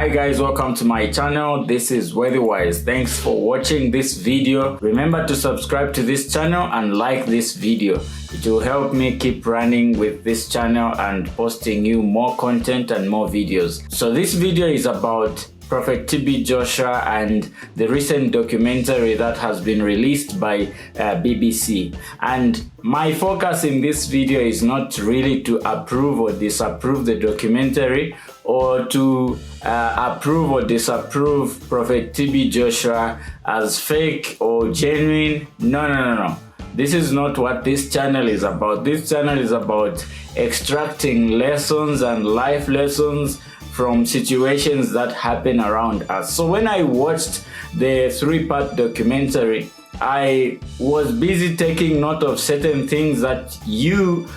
Hi guys, welcome to my channel. This is Weathywise. Thanks for watching this video. Remember to subscribe to this channel and like this video. It will help me keep running with this channel and posting you more content and more videos. So this video is about Prophet TB Joshua and the recent documentary that has been released by BBC. And my focus in this video is not really to approve or disapprove the documentary or to approve or disapprove Prophet TB Joshua as fake or genuine. No. This is not what this channel is about. This channel is about extracting lessons and life lessons from situations that happen around us. So when I watched the 3-part documentary, I was busy taking note of certain things that you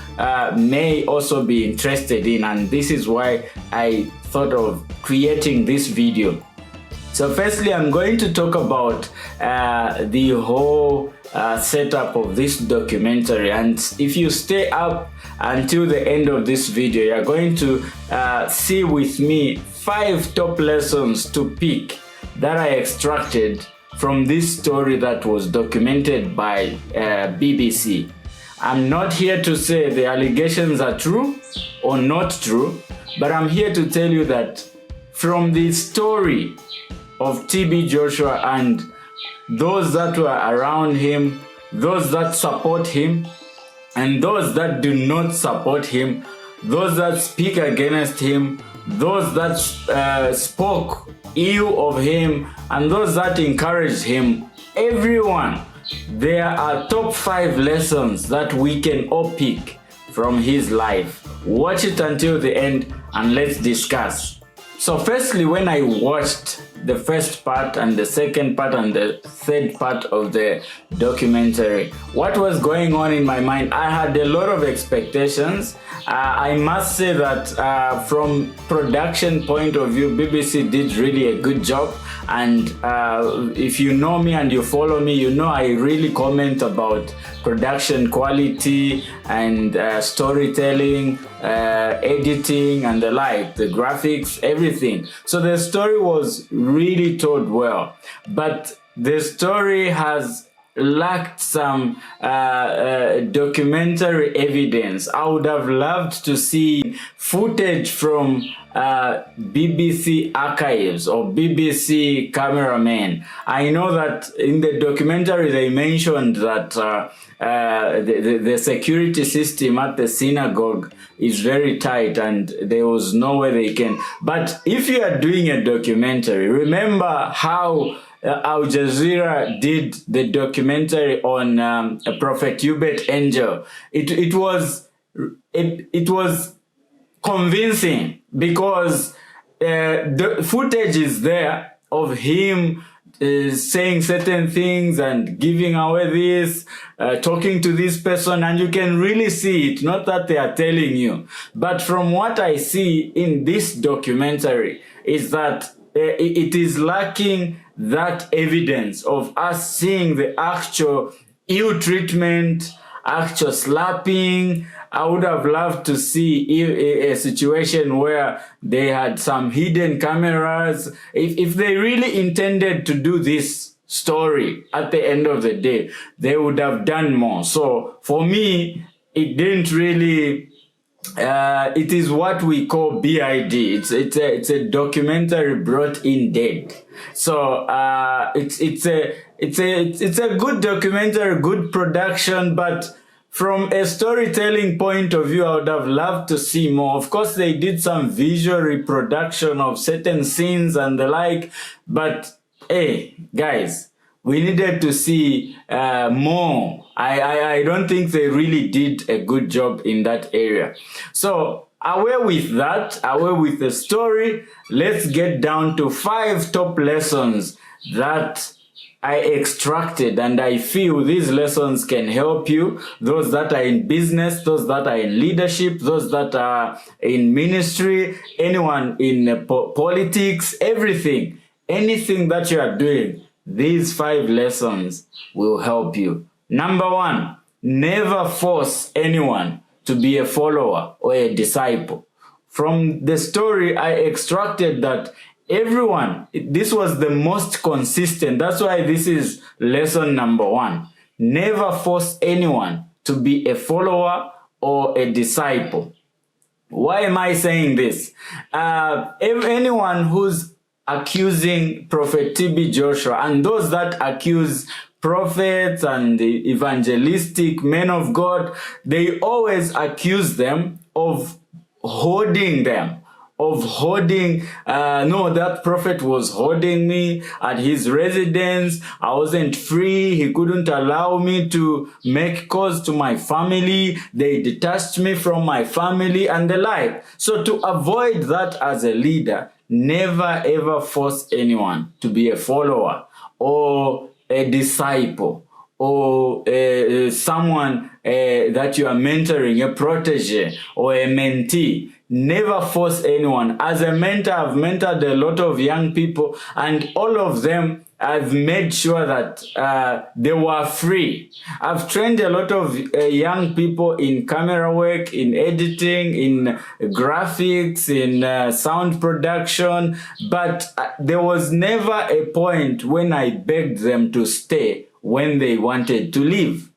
may also be interested in, and this is why I thought of creating this video. So firstly, I'm going to talk about the whole setup of this documentary, and if you stay up until the end of this video, you're going to see with me 5 top lessons to pick that I extracted from this story that was documented by BBC. I'm not here to say the allegations are true or not true, but I'm here to tell you that from the story of TB Joshua and those that were around him, those that support him, and those that do not support him, those that speak against him, those that spoke ill of him, and those that encouraged him, everyone, there are top 5 lessons that we can all pick from his life. Watch it until the end and let's discuss. So firstly, when I watched the first part and the second part and the third part of the documentary, what was going on in my mind? I had a lot of expectations. I must say that from production point of view, BBC did really a good job. And if you know me and you follow me, you know I really comment about production quality and storytelling, editing and the like, the graphics, everything. So the story was really told well, but the story has lacked some documentary evidence. I would have loved to see footage from BBC archives or BBC cameramen. I know that in the documentary they mentioned that the security system at the synagogue is very tight and there was no way they can. But if you are doing a documentary, remember how Al Jazeera did the documentary on Prophet Hubert Angel. It was convincing because the footage is there of him saying certain things and giving away this, talking to this person, and you can really see it. Not that they are telling you, but from what I see in this documentary is that it is lacking that evidence of us seeing the actual ill treatment, actual slapping. I would have loved to see a situation where they had some hidden cameras. If they really intended to do this story at the end of the day, they would have done more. So for me, it didn't really. It is what we call BID. It's a documentary brought in dead. So it's a good documentary, good production, but from a storytelling point of view, I would have loved to see more. Of course, they did some visual reproduction of certain scenes and the like, but hey, guys, we needed to see more. I don't think they really did a good job in that area. So away with that, away with the story, let's get down to 5 top lessons that I extracted, and I feel these lessons can help you, those that are in business, those that are in leadership, those that are in ministry, anyone in politics, everything, anything that you are doing. These 5 lessons will help you. Number 1, never force anyone to be a follower or a disciple. From the story, I extracted that Everyone. This was the most consistent. That's why this is lesson number 1. Never force anyone to be a follower or a disciple. Why am I saying this? If anyone who's accusing Prophet TB Joshua and those that accuse prophets and the evangelistic men of God, they always accuse them of holding them, no, that prophet was holding me at his residence. I wasn't free. He couldn't allow me to make calls to my family. They detached me from my family and the like. So to avoid that as a leader, never ever force anyone to be a follower or a disciple or someone that you are mentoring, a protege or a mentee. Never force anyone. As a mentor, I've mentored a lot of young people, and all of them I've made sure that they were free. I've trained a lot of young people in camera work, in editing, in graphics, in sound production, but there was never a point when I begged them to stay when they wanted to leave.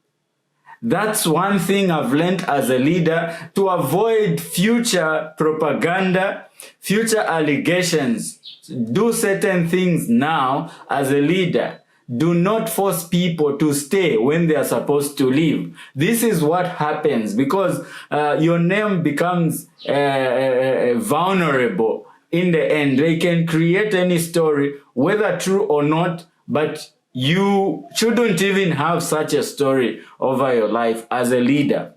That's one thing I've learned as a leader, to avoid future propaganda, future allegations. Do certain things now as a leader. Do not force people to stay when they are supposed to leave. This is what happens because your name becomes vulnerable in the end. They can create any story, whether true or not, but you shouldn't even have such a story over your life as a leader.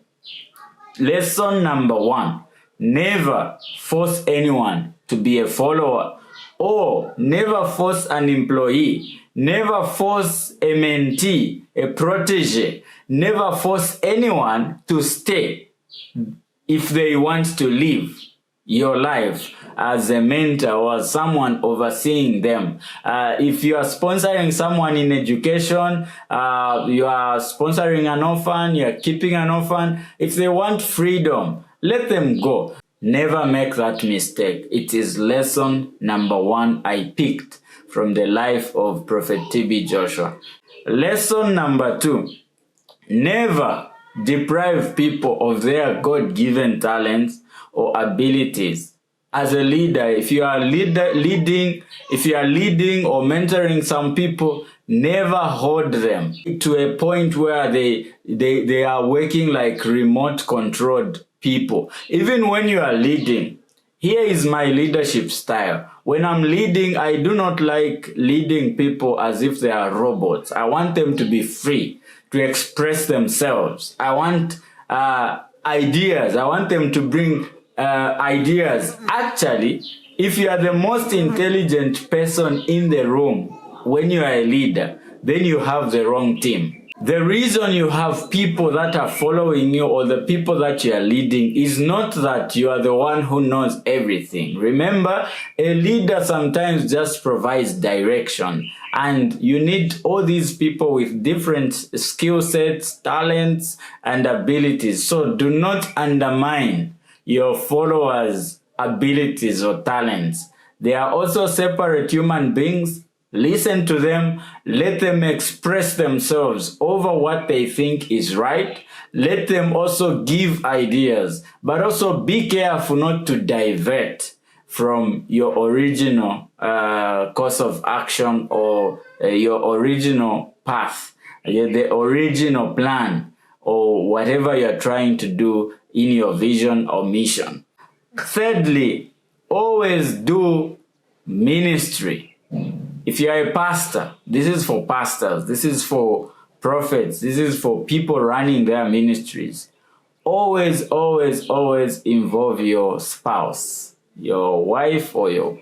Lesson number 1, never force anyone to be a follower, or never force an employee, never force a mentee, a protege, never force anyone to stay if they want to live your life as a mentor or someone overseeing them. If you are sponsoring someone in education, you are sponsoring an orphan, you are keeping an orphan, if they want freedom, let them go. Never make that mistake. It is lesson number 1 I picked from the life of Prophet TB Joshua. Lesson number 2, never deprive people of their God-given talents or abilities. As a leader, if you are leading or mentoring some people, never hold them to a point where they are working like remote controlled people. Even when you are leading, here is my leadership style. When I'm leading, I do not like leading people as if they are robots. I want them to be free to express themselves. I want ideas. I want them to bring ideas. Actually, if you are the most intelligent person in the room when you are a leader, then you have the wrong team. The reason you have people that are following you or the people that you are leading is not that you are the one who knows everything. Remember, a leader sometimes just provides direction, and you need all these people with different skill sets, talents, and abilities. So do not undermine your followers' abilities or talents. They are also separate human beings. Listen to them. Let them express themselves over what they think is right. Let them also give ideas, but also be careful not to divert from your original course of action or your original path, the original plan, or whatever you're trying to do in your vision or mission. Thirdly, always do ministry. If you are a pastor, this is for pastors, this is for prophets, this is for people running their ministries. Always, always, always involve your spouse, your wife or your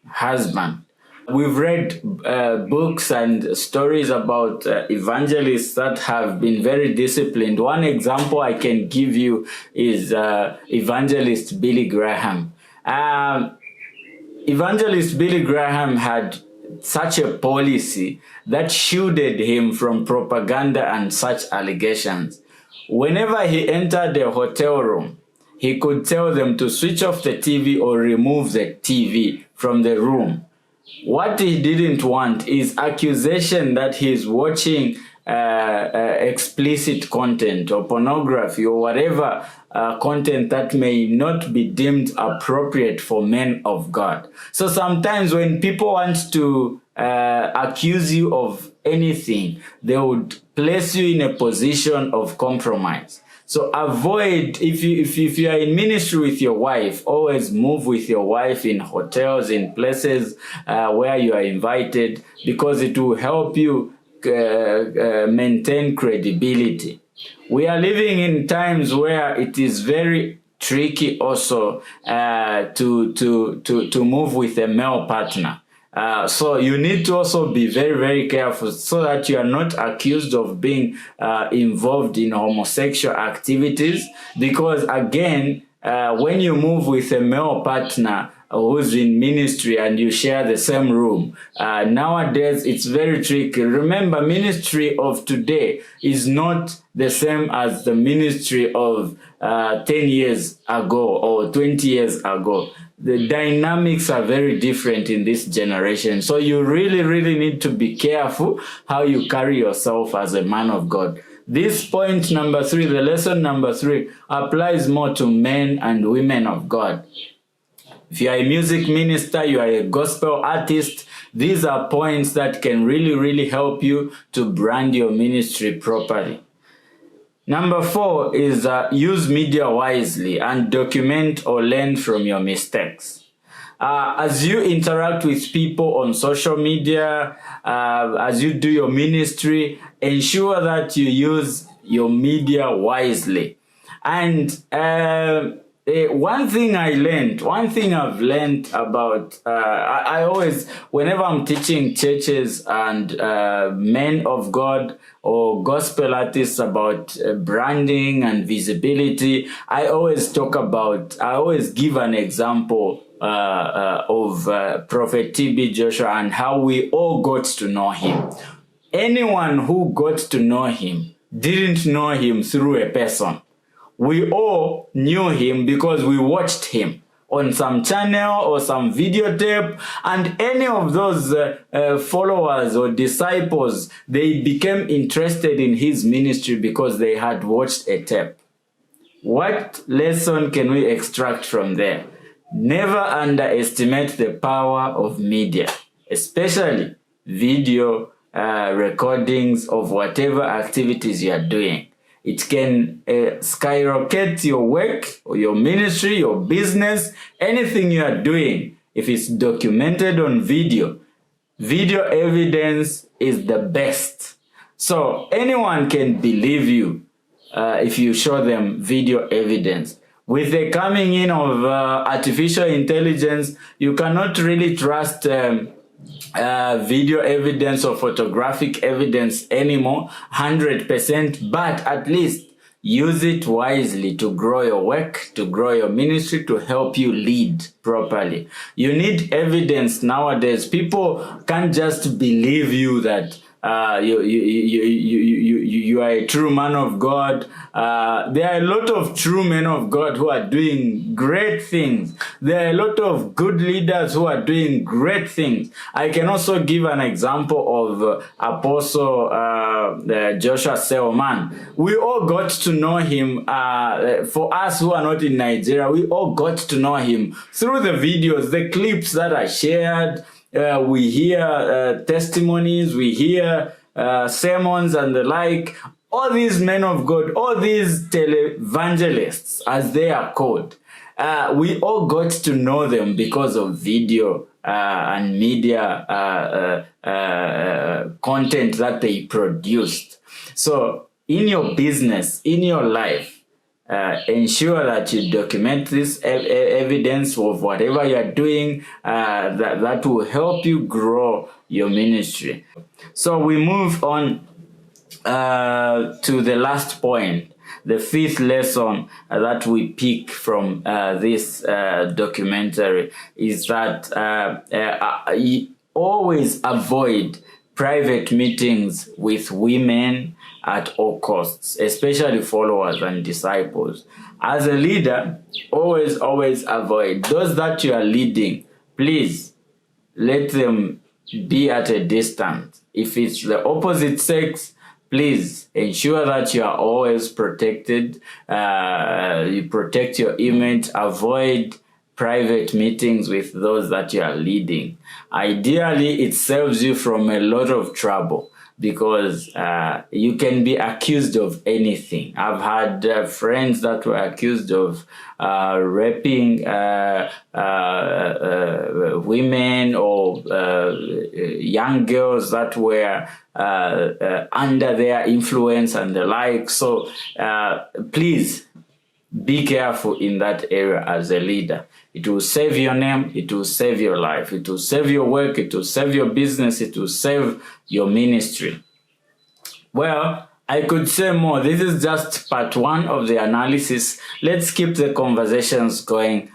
husband. We've read books and stories about evangelists that have been very disciplined. One example I can give you is evangelist Billy Graham. Evangelist Billy Graham had such a policy that shielded him from propaganda and such allegations. Whenever he entered a hotel room, he could tell them to switch off the TV or remove the TV from the room. What he didn't want is accusation that he's watching explicit content or pornography or whatever content that may not be deemed appropriate for men of God. So sometimes when people want to accuse you of anything, they would place you in a position of compromise. So avoid, if you are in ministry with your wife, always move with your wife in hotels, in places where you are invited, because it will help you maintain credibility. We are living in times where it is very tricky also to move with a male partner. So you need to also be very, very careful so that you are not accused of being involved in homosexual activities, because again, when you move with a male partner who's in ministry and you share the same room, nowadays it's very tricky. Remember, ministry of today is not the same as the ministry of 10 years ago or 20 years ago. The dynamics are very different in this generation. So you really, really need to be careful how you carry yourself as a man of God. This point number 3, the lesson number 3, applies more to men and women of God. If you are a music minister, you are a gospel artist, these are points that can really, really help you to brand your ministry properly. Number 4 is use media wisely and document or learn from your mistakes. As you interact with people on social media, as you do your ministry, ensure that you use your media wisely. And one thing I've learned about, I always, whenever I'm teaching churches and men of God or gospel artists about branding and visibility, I always give an example of Prophet TB Joshua and how we all got to know him. Anyone who got to know him didn't know him through a person. We all knew him because we watched him on some channel or some videotape, and any of those followers or disciples, they became interested in his ministry because they had watched a tape. What lesson can we extract from there? Never underestimate the power of media, especially video recordings of whatever activities you are doing. It can skyrocket your work or your ministry, your business, anything you are doing. If it's documented on video, video evidence is the best. So anyone can believe you if you show them video evidence. With the coming in of artificial intelligence, you cannot really trust video evidence or photographic evidence anymore 100%, but at least use it wisely to grow your work, to grow your ministry, to help you lead properly. You need evidence nowadays. People can't just believe you that you are a true man of God. There are a lot of true men of God who are doing great things. There are a lot of good leaders who are doing great things. I can also give an example of Apostle Joshua Selman. We all got to know him. For us who are not in Nigeria, we all got to know him through the videos, the clips that are shared. We hear testimonies, we hear sermons and the like. All these men of God, all these televangelists, as they are called, we all got to know them because of video and media content that they produced. So in your business, in your life, ensure that you document this evidence of whatever you are doing, that will help you grow your ministry. So we move on to the last point, the 5th lesson that we pick from this documentary is that always avoid private meetings with women at all costs, especially followers and disciples. As a leader, always avoid those that you are leading. Please let them be at a distance. If it's the opposite sex, please ensure that you are always protected. You protect your image. Avoid private meetings with those that you are leading. Ideally, it saves you from a lot of trouble, because you can be accused of anything. I've had friends that were accused of raping women, or young girls that were under their influence and the like. So please be careful in that area as a leader. It will save your name, it will save your life, it will save your work, it will save your business, it will save your ministry. Well, I could say more. This is just part one of the analysis. Let's keep the conversations going.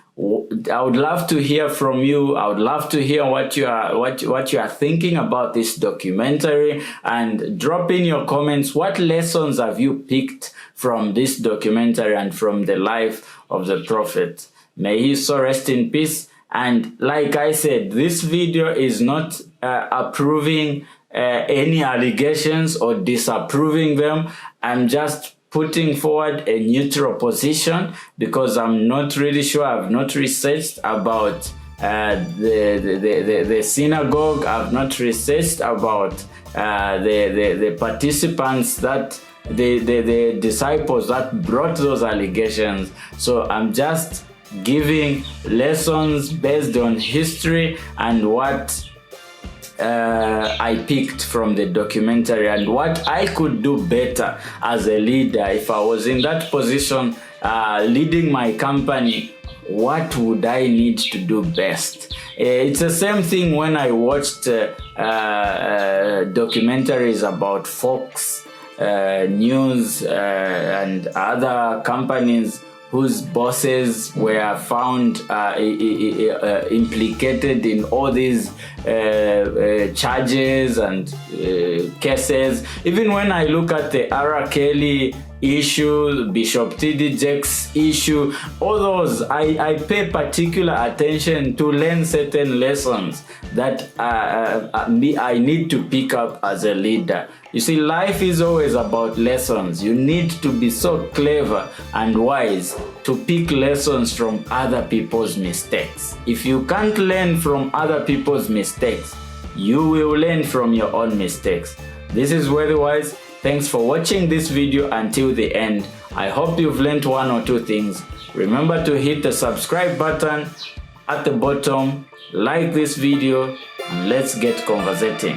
I would love to hear from you. I would love to hear what you are thinking about this documentary, and drop in your comments. What lessons have you picked from this documentary and from the life of the prophet? May he so rest in peace. And like I said, this video is not approving any allegations or disapproving them. I'm just putting forward a neutral position, because I'm not really sure. I've not researched about the synagogue. I've not researched about the participants, that the disciples that brought those allegations. So I'm just giving lessons based on history and what I picked from the documentary, and what I could do better as a leader. If I was in that position, leading my company, what would I need to do best? It's the same thing when I watched documentaries about Fox News and other companies whose bosses were found implicated in all these charges and cases. Even when I look at the R. Kelly issue, Bishop T.D. Jakes issue, all those, I pay particular attention to learn certain lessons that I need to pick up as a leader. You see, life is always about lessons. You need to be so clever and wise to pick lessons from other people's mistakes. If you can't learn from other people's mistakes, you will learn from your own mistakes. This is Worthy Wise. Thanks for watching this video until the end. I hope you've learned one or two things. Remember to hit the subscribe button at the bottom, like this video, and let's get conversating.